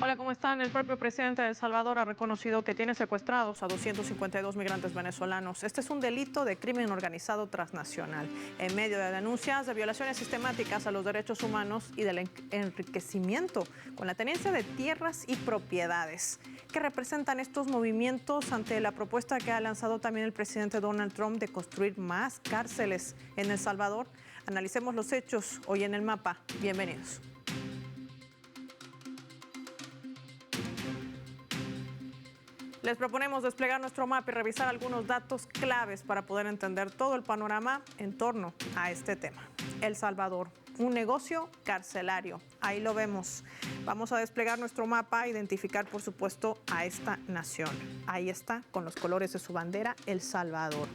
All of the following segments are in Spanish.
Hola, ¿cómo están? El propio presidente de El Salvador ha reconocido que tiene secuestrados a 252 migrantes venezolanos. Este es un delito de crimen organizado transnacional, en medio de denuncias de violaciones sistemáticas a los derechos humanos y del enriquecimiento con la tenencia de tierras y propiedades. ¿Qué representan estos movimientos ante la propuesta que ha lanzado también el presidente Donald Trump de construir más cárceles en El Salvador? Analicemos los hechos hoy en El Mapa. Bienvenidos. Les proponemos desplegar nuestro mapa y revisar algunos datos claves para poder entender todo el panorama en torno a este tema. El Salvador, un negocio carcelario. Ahí lo vemos. Vamos a desplegar nuestro mapa, identificar por supuesto a esta nación. Ahí está, con los colores de su bandera, El Salvador.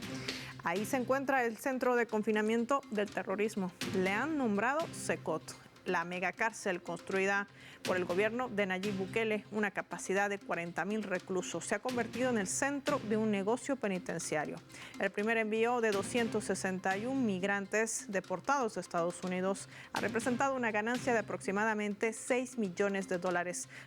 Ahí se encuentra el centro de confinamiento del terrorismo. Le han nombrado Secot, la megacárcel construida por el gobierno de Nayib Bukele, una capacidad de 40,000 reclusos. Se ha convertido en el centro de un negocio penitenciario. El primer envío de 261 migrantes deportados de Estados Unidos ha representado una ganancia de aproximadamente $6 millones,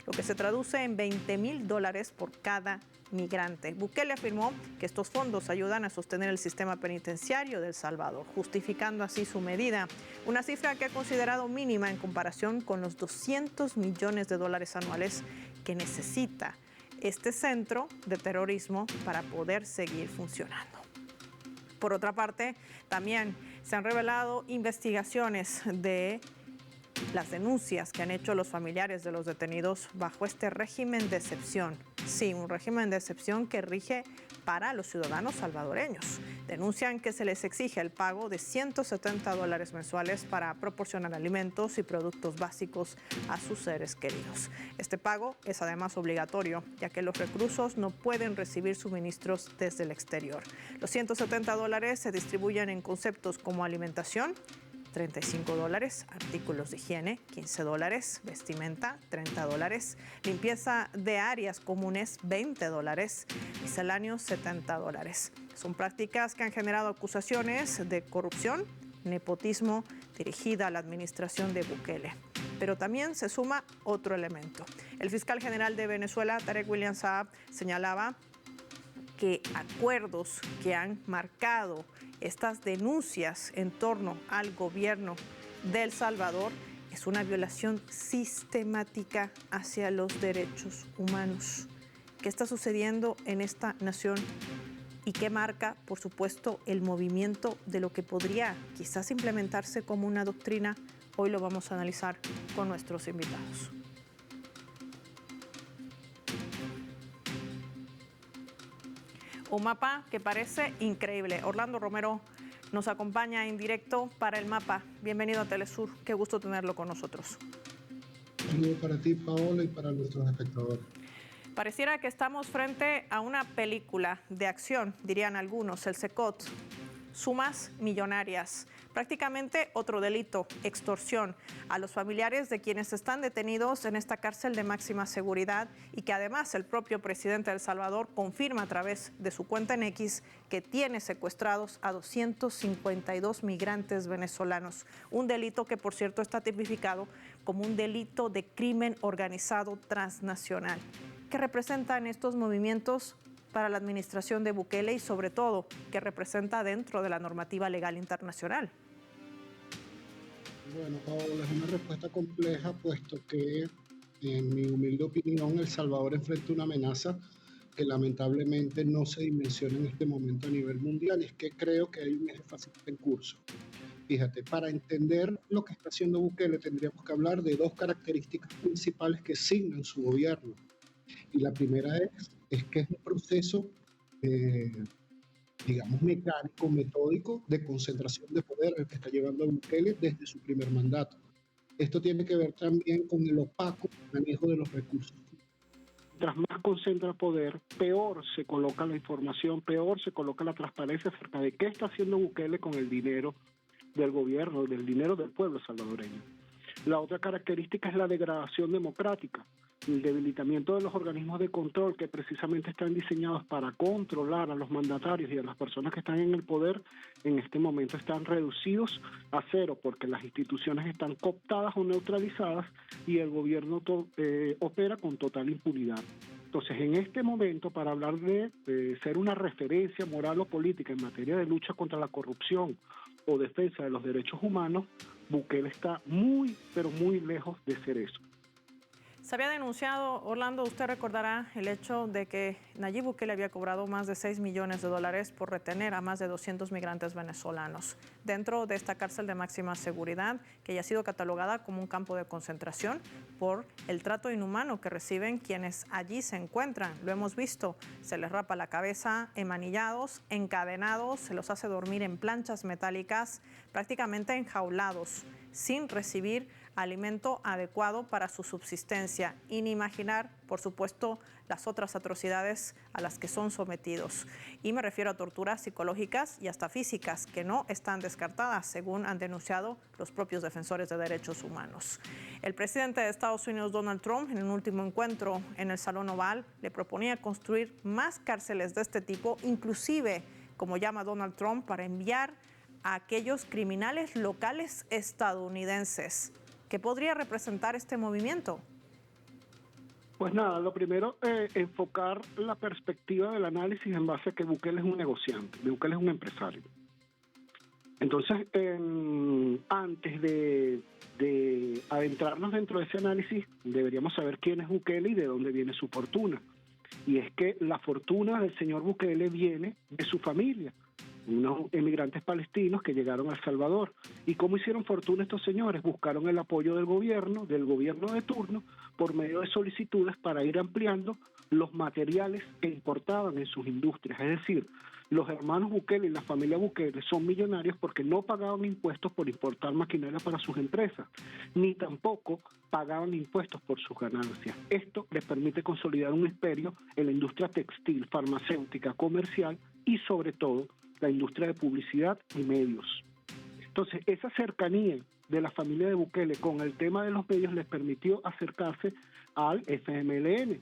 lo que se traduce en $20,000 por cada migrante. Bukele afirmó que estos fondos ayudan a sostener el sistema penitenciario de El Salvador, justificando así su medida, una cifra que ha considerado mínima en comparación con los $200 millones anuales que necesita este centro de terrorismo para poder seguir funcionando. Por otra parte, también se han revelado investigaciones de las denuncias que han hecho los familiares de los detenidos bajo este régimen de excepción. Sí, un régimen de excepción que rige para los ciudadanos salvadoreños. Denuncian que se les exige el pago de $170 mensuales para proporcionar alimentos y productos básicos a sus seres queridos. Este pago es además obligatorio, ya que los reclusos no pueden recibir suministros desde el exterior. Los $170 se distribuyen en conceptos como alimentación, $35, artículos de higiene, $15, vestimenta, $30, limpieza de áreas comunes, $20, misceláneos, $70. Son prácticas que han generado acusaciones de corrupción, nepotismo dirigida a la administración de Bukele. Pero también se suma otro elemento. El fiscal general de Venezuela, Tarek William Saab, señalaba que acuerdos que han marcado estas denuncias en torno al gobierno de El Salvador es una violación sistemática hacia los derechos humanos. ¿Qué está sucediendo en esta nación? Y qué marca, por supuesto, el movimiento de lo que podría quizás implementarse como una doctrina. Hoy lo vamos a analizar con nuestros invitados. Un mapa que parece increíble. Orlando Romero nos acompaña en directo para El Mapa. Bienvenido a Telesur. Qué gusto tenerlo con nosotros. Saludos para ti, Paola, y para nuestros espectadores. Pareciera que estamos frente a una película de acción, dirían algunos, el Secot. Sumas millonarias, prácticamente otro delito, extorsión a los familiares de quienes están detenidos en esta cárcel de máxima seguridad y que además el propio presidente de El Salvador confirma a través de su cuenta en X que tiene secuestrados a 252 migrantes venezolanos. Un delito que, por cierto, está tipificado como un delito de crimen organizado transnacional. ¿Qué representan estos movimientos para la administración de Bukele y sobre todo qué representa dentro de la normativa legal internacional? Bueno, Paola, es una respuesta compleja, puesto que, en mi humilde opinión, El Salvador enfrenta una amenaza que lamentablemente no se dimensiona en este momento a nivel mundial, y es que creo que hay un eje fascista en curso. Fíjate, para entender lo que está haciendo Bukele tendríamos que hablar de dos características principales que signan su gobierno. Y la primera es que es un proceso, eh, digamos, mecánico, metódico de concentración de poder el que está llevando a Bukele desde su primer mandato. Esto tiene que ver también con el opaco manejo de los recursos. Mientras más concentra poder, peor se coloca la información, peor se coloca la transparencia acerca de qué está haciendo Bukele con el dinero del gobierno, del dinero del pueblo salvadoreño. La otra característica es la degradación democrática. el debilitamiento de los organismos de control que precisamente están diseñados para controlar a los mandatarios y a las personas que están en el poder, en este momento están reducidos a cero porque las instituciones están cooptadas o neutralizadas y el gobierno opera con total impunidad. Entonces, en este momento, para hablar de ser una referencia moral o política en materia de lucha contra la corrupción o defensa de los derechos humanos, Bukele está muy, pero muy lejos de ser eso. Se había denunciado, Orlando, usted recordará el hecho de que Nayib Bukele había cobrado más de $6 millones por retener a más de 200 migrantes venezolanos dentro de esta cárcel de máxima seguridad, que ya ha sido catalogada como un campo de concentración por el trato inhumano que reciben quienes allí se encuentran. Lo hemos visto, se les rapa la cabeza, emanillados, encadenados, se los hace dormir en planchas metálicas, prácticamente enjaulados, sin recibir alimento adecuado para su subsistencia, y ni imaginar, por supuesto, las otras atrocidades a las que son sometidos. Y me refiero a torturas psicológicas y hasta físicas que no están descartadas, según han denunciado los propios defensores de derechos humanos. El presidente de Estados Unidos, Donald Trump, en un último encuentro en el Salón Oval, le proponía construir más cárceles de este tipo, inclusive, como llama Donald Trump, para enviar a aquellos criminales locales estadounidenses. ¿Qué podría representar este movimiento? Pues nada, lo primero, enfocar la perspectiva del análisis en base a que Bukele es un negociante, Bukele es un empresario. Entonces, antes de adentrarnos dentro de ese análisis, deberíamos saber quién es Bukele y de dónde viene su fortuna. Y es que la fortuna del señor Bukele viene de su familia, unos emigrantes palestinos que llegaron a El Salvador. ¿Y cómo hicieron fortuna estos señores? Buscaron el apoyo del gobierno de turno, por medio de solicitudes para ir ampliando los materiales que importaban en sus industrias. Es decir, los hermanos Bukele y la familia Bukele son millonarios porque no pagaban impuestos por importar maquinaria para sus empresas, ni tampoco pagaban impuestos por sus ganancias. Esto les permite consolidar un imperio en la industria textil, farmacéutica, comercial y sobre todo la industria de publicidad y medios. Entonces, esa cercanía de la familia de Bukele con el tema de los medios les permitió acercarse al FMLN.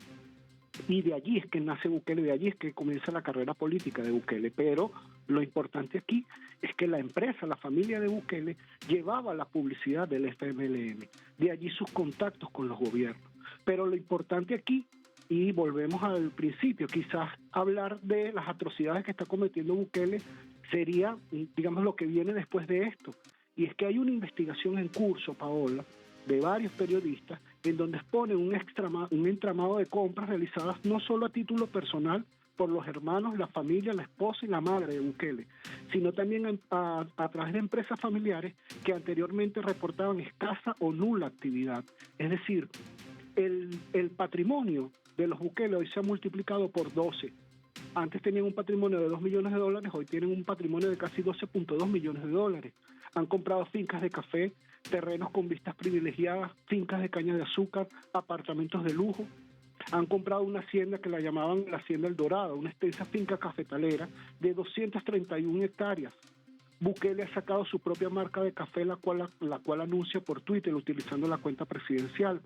Y de allí es que nace Bukele, de allí es que comienza la carrera política de Bukele. Pero lo importante aquí es que la empresa, la familia de Bukele, llevaba la publicidad del FMLN. De allí sus contactos con los gobiernos. Pero lo importante aquí, y volvemos al principio, quizás hablar de las atrocidades que está cometiendo Bukele sería, digamos, lo que viene después de esto. Y es que hay una investigación en curso, Paola, de varios periodistas, en donde exponen un entramado de compras realizadas no solo a título personal por los hermanos, la familia, la esposa y la madre de Bukele, sino también a través de empresas familiares que anteriormente reportaban escasa o nula actividad. Es decir, el patrimonio de los Bukele hoy se ha multiplicado por 12. Antes tenían un patrimonio de $2 millones, hoy tienen un patrimonio de casi $12.2 millones. Han comprado fincas de café, terrenos con vistas privilegiadas, fincas de caña de azúcar, apartamentos de lujo. Han comprado una hacienda que la llamaban la Hacienda El Dorado, una extensa finca cafetalera de 231 hectáreas. Bukele ha sacado su propia marca de café, la cual anuncia por Twitter utilizando la cuenta presidencial.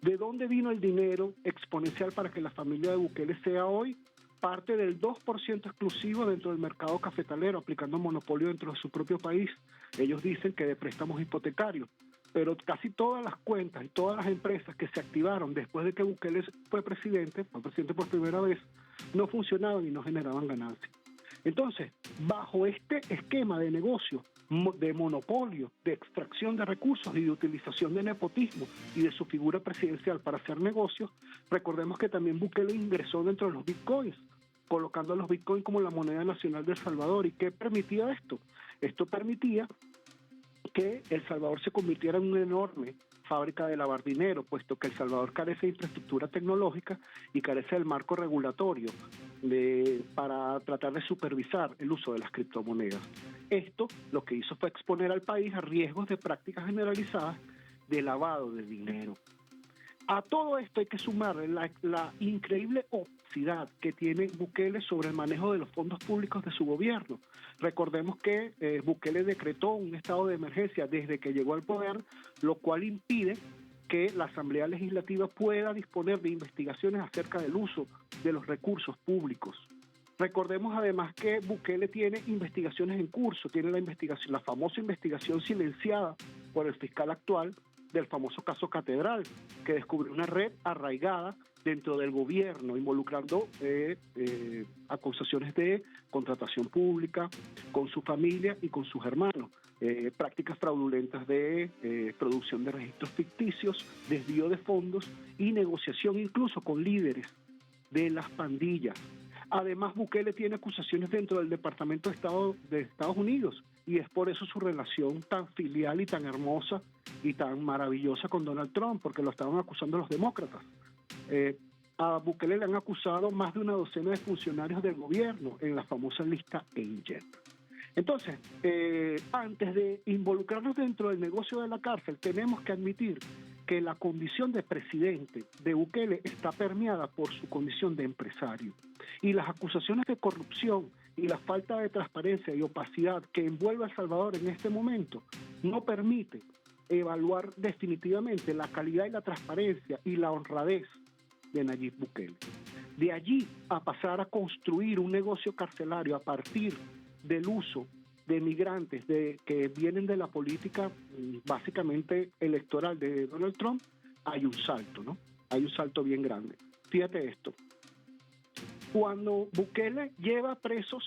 ¿De dónde vino el dinero exponencial para que la familia de Bukele sea hoy parte del 2% exclusivo dentro del mercado cafetalero, aplicando monopolio dentro de su propio país? Ellos dicen que de préstamos hipotecarios, pero casi todas las cuentas y todas las empresas que se activaron después de que Bukele fue presidente por primera vez, no funcionaban y no generaban ganancias. Entonces, bajo este esquema de negocio, de monopolio, de extracción de recursos y de utilización de nepotismo y de su figura presidencial para hacer negocios, recordemos que también Bukele ingresó dentro de los bitcoins, colocando a los bitcoins como la moneda nacional de El Salvador. ¿Y qué permitía esto? Esto permitía que El Salvador se convirtiera en una enorme fábrica de lavar dinero, puesto que El Salvador carece de infraestructura tecnológica y carece del marco regulatorio para tratar de supervisar el uso de las criptomonedas. Esto lo que hizo fue exponer al país a riesgos de prácticas generalizadas de lavado de dinero. A todo esto hay que sumarle la increíble opacidad que tiene Bukele sobre el manejo de los fondos públicos de su gobierno. Recordemos que Bukele decretó un estado de emergencia desde que llegó al poder, lo cual impide que la Asamblea Legislativa pueda disponer de investigaciones acerca del uso de los recursos públicos. Recordemos además que Bukele tiene investigaciones en curso, tiene la famosa investigación silenciada por el fiscal actual del famoso caso Catedral, que descubrió una red arraigada dentro del gobierno, involucrando acusaciones de contratación pública con su familia y con sus hermanos, prácticas fraudulentas de producción de registros ficticios, desvío de fondos y negociación incluso con líderes de las pandillas. Además, Bukele tiene acusaciones dentro del Departamento de Estado de Estados Unidos, y es por eso su relación tan filial y tan hermosa y tan maravillosa con Donald Trump, porque lo estaban acusando los demócratas. A Bukele le han acusado más de una docena de funcionarios del gobierno en la famosa lista Angel. Entonces, antes de involucrarnos dentro del negocio de la cárcel, tenemos que admitir que la condición de presidente de Bukele está permeada por su condición de empresario. Y las acusaciones de corrupción y la falta de transparencia y opacidad que envuelve a El Salvador en este momento no permite evaluar definitivamente la calidad y la transparencia y la honradez de Nayib Bukele. De allí a pasar a construir un negocio carcelario a partir del uso de migrantes que vienen de la política básicamente electoral de Donald Trump, hay un salto, ¿no? Hay un salto bien grande. Fíjate esto. Cuando Bukele lleva presos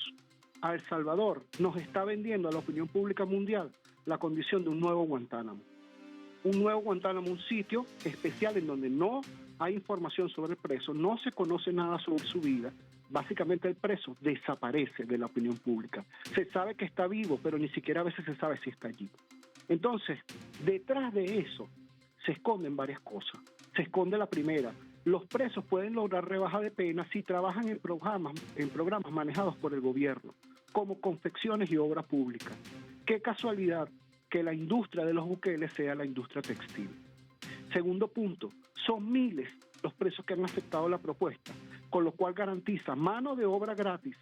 a El Salvador, nos está vendiendo a la opinión pública mundial la condición de un nuevo Guantánamo. Un nuevo Guantánamo, un sitio especial en donde no hay información sobre el preso, no se conoce nada sobre su vida. Básicamente el preso desaparece de la opinión pública. Se sabe que está vivo, pero ni siquiera a veces se sabe si está allí. Entonces, detrás de eso se esconden varias cosas. Se esconde la primera. Los presos pueden lograr rebaja de pena si trabajan en programas manejados por el gobierno, como confecciones y obra pública. Qué casualidad que la industria de los Bukele sea la industria textil. Segundo punto, son miles los presos que han aceptado la propuesta, con lo cual garantiza mano de obra gratis,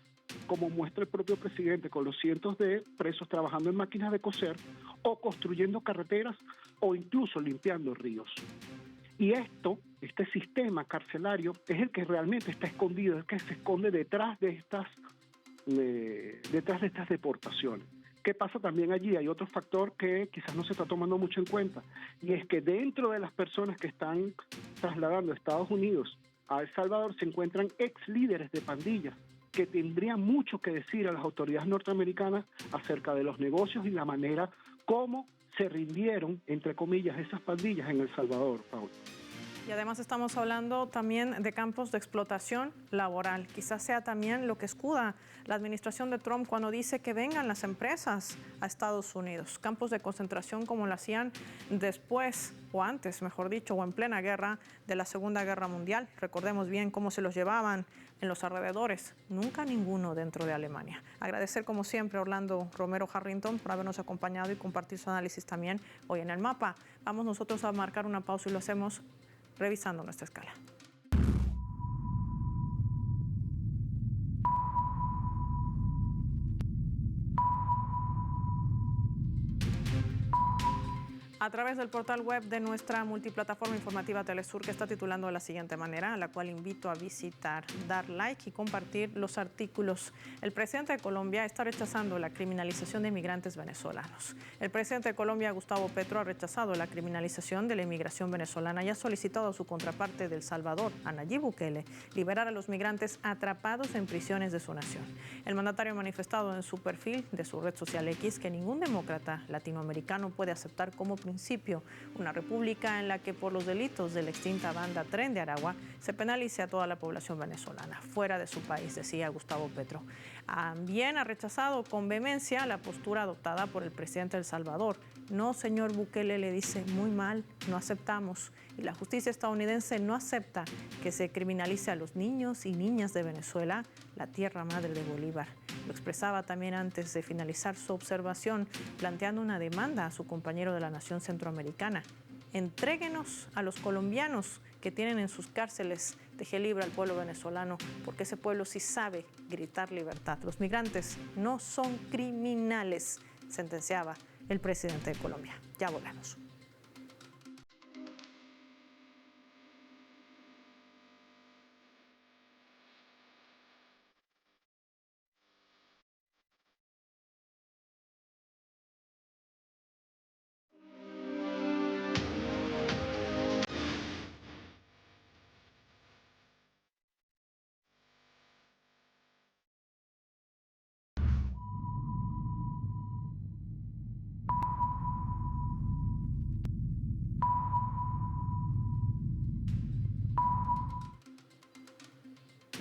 como muestra el propio presidente con los cientos de presos trabajando en máquinas de coser o construyendo carreteras o incluso limpiando ríos. Y este sistema carcelario es el que realmente está escondido, es el que se esconde detrás de estas deportaciones. ¿Qué pasa también allí? Hay otro factor que quizás no se está tomando mucho en cuenta, y es que dentro de las personas que están trasladando a Estados Unidos a El Salvador se encuentran ex líderes de pandillas que tendrían mucho que decir a las autoridades norteamericanas acerca de los negocios y la manera como se rindieron, entre comillas, esas pandillas en El Salvador, Paula. Y además estamos hablando también de campos de explotación laboral. Quizás sea también lo que escuda la administración de Trump cuando dice que vengan las empresas a Estados Unidos. Campos de concentración como lo hacían después, o antes, mejor dicho, o en plena guerra de la Segunda Guerra Mundial. Recordemos bien cómo se los llevaban en los alrededores. Nunca ninguno dentro de Alemania. Agradecer como siempre a Orlando Romero Harrington por habernos acompañado y compartir su análisis también hoy en El Mapa. Vamos nosotros a marcar una pausa y lo hacemos revisando nuestra escala. A través del portal web de nuestra multiplataforma informativa Telesur, que está titulando de la siguiente manera, a la cual invito a visitar, dar like y compartir los artículos. El presidente de Colombia está rechazando la criminalización de inmigrantes venezolanos. El presidente de Colombia, Gustavo Petro, ha rechazado la criminalización de la inmigración venezolana y ha solicitado a su contraparte de El Salvador, a Nayib Bukele, liberar a los migrantes atrapados en prisiones de su nación. El mandatario ha manifestado en su perfil de su red social X que ningún demócrata latinoamericano puede aceptar como principio una república en la que por los delitos de la extinta banda Tren de Aragua se penalice a toda la población venezolana fuera de su país, decía Gustavo Petro. También ha rechazado con vehemencia la postura adoptada por el presidente de El Salvador. No, señor Bukele, le dice, muy mal, no aceptamos. Y la justicia estadounidense no acepta que se criminalice a los niños y niñas de Venezuela, la tierra madre de Bolívar. Lo expresaba también antes de finalizar su observación, planteando una demanda a su compañero de la nación centroamericana. Entréguenos a los colombianos que tienen en sus cárceles, deje libre al pueblo venezolano, porque ese pueblo sí sabe gritar libertad. Los migrantes no son criminales, sentenciaba el presidente de Colombia. Ya volvemos.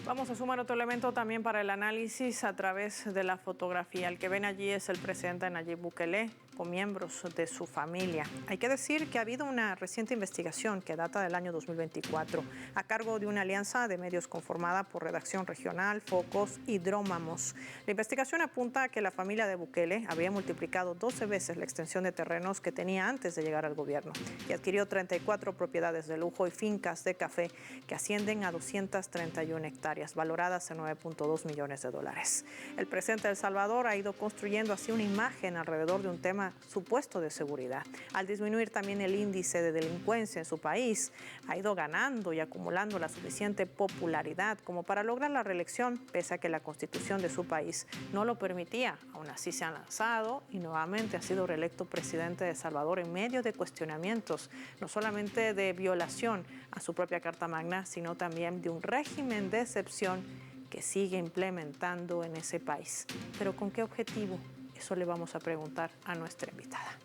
Vamos a sumar otro elemento también para el análisis a través de la fotografía. El que ven allí es el presidente Nayib Bukele con miembros de su familia. Hay que decir que ha habido una reciente investigación que data del año 2024 a cargo de una alianza de medios conformada por Redacción Regional, Focos y Drómamos. La investigación apunta a que la familia de Bukele había multiplicado 12 veces la extensión de terrenos que tenía antes de llegar al gobierno y adquirió 34 propiedades de lujo y fincas de café que ascienden a 231 hectáreas, valoradas en 9.2 millones de dólares. El presidente de El Salvador ha ido construyendo así una imagen alrededor de un tema supuesto de seguridad. Al disminuir también el índice de delincuencia en su país, ha ido ganando y acumulando la suficiente popularidad como para lograr la reelección, pese a que la constitución de su país no lo permitía. Aún así se ha lanzado y nuevamente ha sido reelecto presidente de El Salvador en medio de cuestionamientos, no solamente de violación a su propia Carta Magna, sino también de un régimen de excepción que sigue implementando en ese país. ¿Pero con qué objetivo? Eso le vamos a preguntar a nuestra invitada.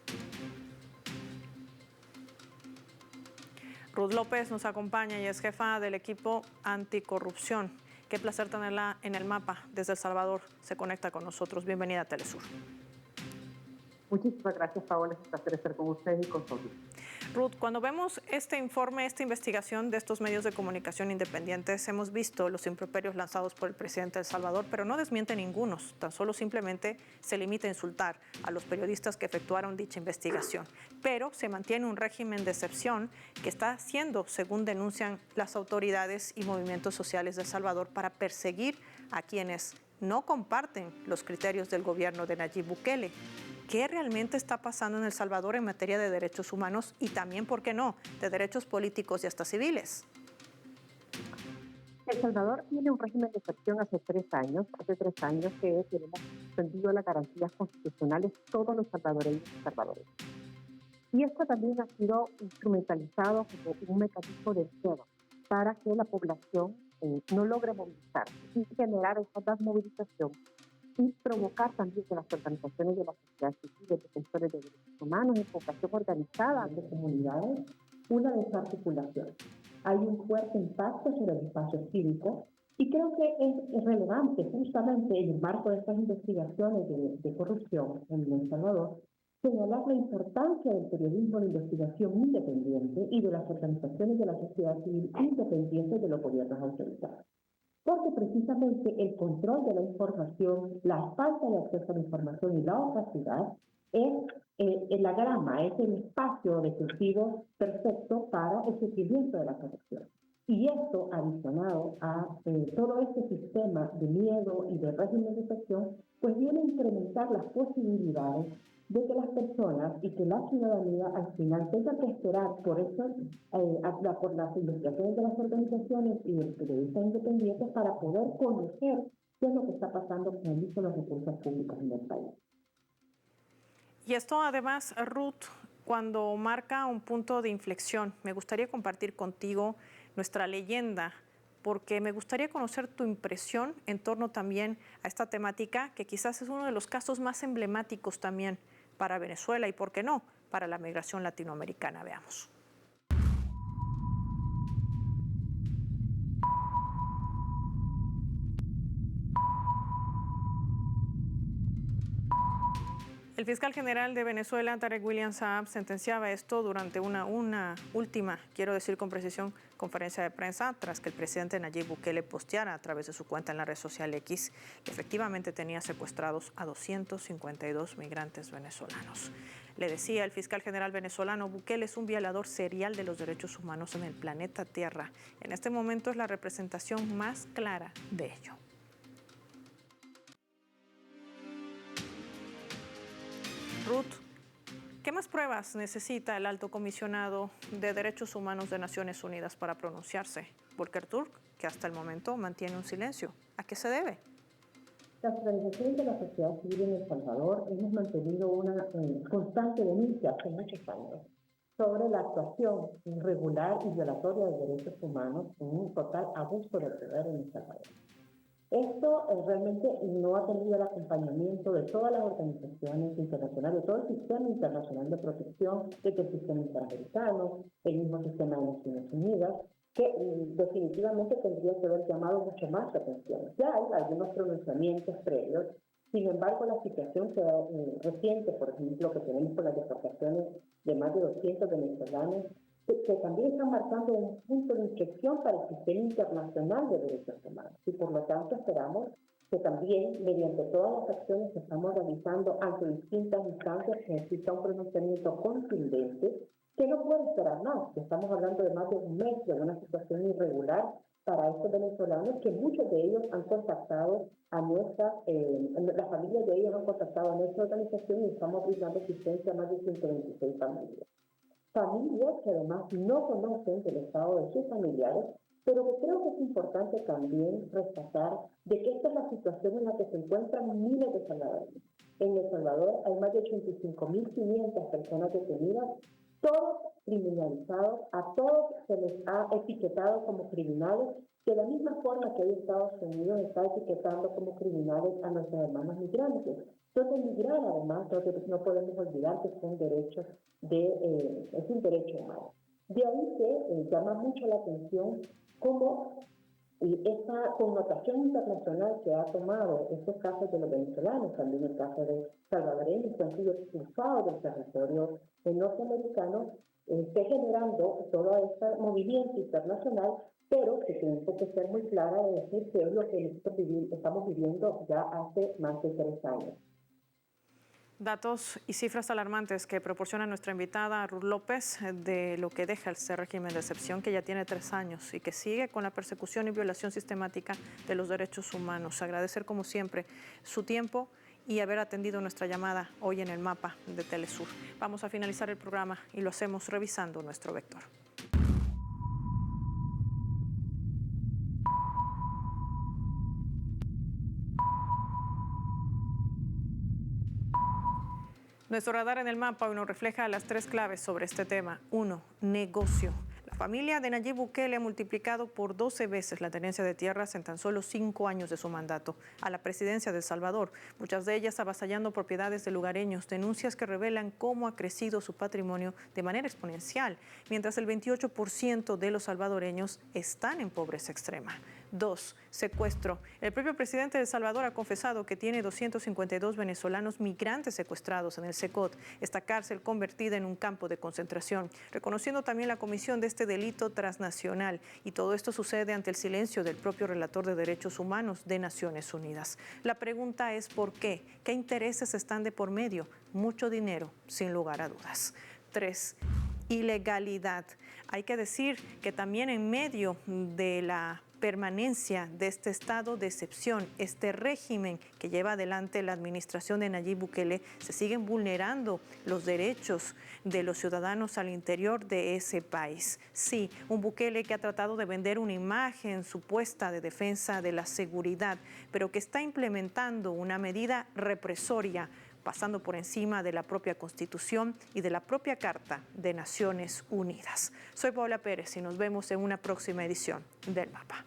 Ruth López nos acompaña y es jefa del equipo anticorrupción. Qué placer tenerla en el mapa desde El Salvador. Se conecta con nosotros. Bienvenida a Telesur. Muchísimas gracias, Paola. Es un placer estar con ustedes y con todos. Ruth, cuando vemos este informe, esta investigación de estos medios de comunicación independientes, hemos visto los improperios lanzados por el presidente de El Salvador, pero no desmiente ningunos, tan solo simplemente se limita a insultar a los periodistas que efectuaron dicha investigación. Pero se mantiene un régimen de excepción que está haciendo, según denuncian las autoridades y movimientos sociales de El Salvador, para perseguir a quienes no comparten los criterios del gobierno de Nayib Bukele. ¿Qué realmente está pasando en El Salvador en materia de derechos humanos y también, por qué no, de derechos políticos y hasta civiles? El Salvador tiene un régimen de excepción hace 3 años. Hace 3 años que tenemos suspendido las garantías constitucionales todos los salvadoreños y salvadoreños. Y esto también ha sido instrumentalizado como un mecanismo de miedo para que la población no logre movilizarse y generar esa desmovilización y provocar también que las organizaciones de la sociedad civil, de defensores de derechos humanos, en población organizada de comunidades, una desarticulación. Hay un fuerte impacto sobre el espacio cívico y creo que es relevante justamente en el marco de estas investigaciones de corrupción en El Salvador señalar la importancia del periodismo de investigación independiente y de las organizaciones de la sociedad civil independientes de los gobiernos autoritarios. Porque precisamente el control de la información, la falta de acceso a la información y la opacidad es la grama, es el espacio defensivo perfecto para el surgimiento de la corrupción. Y esto, adicionado a todo este sistema de miedo y de régimen de excepción, pues viene a incrementar las posibilidades de que las personas y que la ciudadanía al final tenga que esperar por eso, por las investigaciones de las organizaciones y de los periodistas independientes para poder conocer qué es lo que está pasando con el uso de los recursos públicos en el país. Y esto además, Ruth, cuando marca un punto de inflexión, me gustaría compartir contigo nuestra leyenda, porque me gustaría conocer tu impresión en torno también a esta temática, que quizás es uno de los casos más emblemáticos también para Venezuela y, ¿por qué no?, para la migración latinoamericana. Veamos. El fiscal general de Venezuela, Tarek William Saab, sentenciaba esto durante una última, quiero decir con precisión, conferencia de prensa, tras que el presidente Nayib Bukele posteara a través de su cuenta en la red social X que efectivamente tenía secuestrados a 252 migrantes venezolanos. Le decía el fiscal general venezolano: Bukele es un violador serial de los derechos humanos en el planeta Tierra. En este momento es la representación más clara de ello. Ruth, ¿qué más pruebas necesita el alto comisionado de Derechos Humanos de Naciones Unidas para pronunciarse? Volker Turk, que hasta el momento mantiene un silencio. ¿A qué se debe? Las organizaciones de la sociedad civil en El Salvador hemos mantenido una constante denuncia hace muchos años sobre la actuación irregular y violatoria de derechos humanos en un total abuso de poder en El Salvador. Esto realmente no ha tenido el acompañamiento de todas las organizaciones internacionales, de todo el sistema internacional de protección, desde el sistema interamericano, el mismo sistema de Naciones Unidas, que definitivamente tendría que haber llamado mucho más la atención. Ya hay algunos pronunciamientos previos, sin embargo la situación reciente, por ejemplo, que tenemos con las deportaciones de más de 200 venezolanos, que también están marcando un punto de inflexión para el sistema internacional de derechos humanos. Y por lo tanto esperamos que también, mediante todas las acciones que estamos realizando ante distintas instancias, que exista un pronunciamiento contundente, que no puede esperar más. Estamos hablando de más de un mes de una situación irregular para estos venezolanos, que muchos de ellos han contactado a las familias de ellos han contactado a nuestra organización y estamos brindando asistencia a más de 126 familias. Familias que además no conocen del estado de sus familiares, pero que creo que es importante también rescatar de que esta es la situación en la que se encuentran miles de salvadoreños. En El Salvador hay más de 85.500 personas detenidas, todos criminalizados, a todos se les ha etiquetado como criminales, de la misma forma que hoy Estados Unidos está etiquetando como criminales a nuestros hermanos migrantes. Entonces, migrar, además, no podemos olvidar que es un derecho humano. De ahí que llama mucho la atención cómo esta connotación internacional que ha tomado estos casos de los venezolanos, también el caso de salvadoreños que han sido expulsados del territorio norteamericano, esté generando todo este movimiento internacional, pero que tengo que ser muy clara de decir que es lo que nosotros estamos viviendo ya hace más de 3 años. Datos y cifras alarmantes que proporciona nuestra invitada Ruth López de lo que deja este régimen de excepción que ya tiene 3 años y que sigue con la persecución y violación sistemática de los derechos humanos. Agradecer como siempre su tiempo y haber atendido nuestra llamada hoy en el mapa de Telesur. Vamos a finalizar el programa y lo hacemos revisando nuestro vector. Nuestro radar en el mapa hoy nos refleja las 3 claves sobre este tema. 1. Negocio. La familia de Nayib Bukele ha multiplicado por 12 veces la tenencia de tierras en tan solo 5 años de su mandato a la presidencia de El Salvador, muchas de ellas avasallando propiedades de lugareños, denuncias que revelan cómo ha crecido su patrimonio de manera exponencial, mientras el 28% de los salvadoreños están en pobreza extrema. 2. Secuestro. El propio presidente de El Salvador ha confesado que tiene 252 venezolanos migrantes secuestrados en el SECOT, esta cárcel convertida en un campo de concentración, reconociendo también la comisión de este delito transnacional. Y todo esto sucede ante el silencio del propio relator de derechos humanos de Naciones Unidas. La pregunta es ¿por qué? ¿Qué intereses están de por medio? Mucho dinero, sin lugar a dudas. 3. Ilegalidad. Hay que decir que también en medio de la permanencia de este estado de excepción, este régimen que lleva adelante la administración de Nayib Bukele, se siguen vulnerando los derechos de los ciudadanos al interior de ese país. Sí, un Bukele que ha tratado de vender una imagen supuesta de defensa de la seguridad, pero que está implementando una medida represoria, pasando por encima de la propia Constitución y de la propia Carta de Naciones Unidas. Soy Paola Pérez y nos vemos en una próxima edición del Mapa.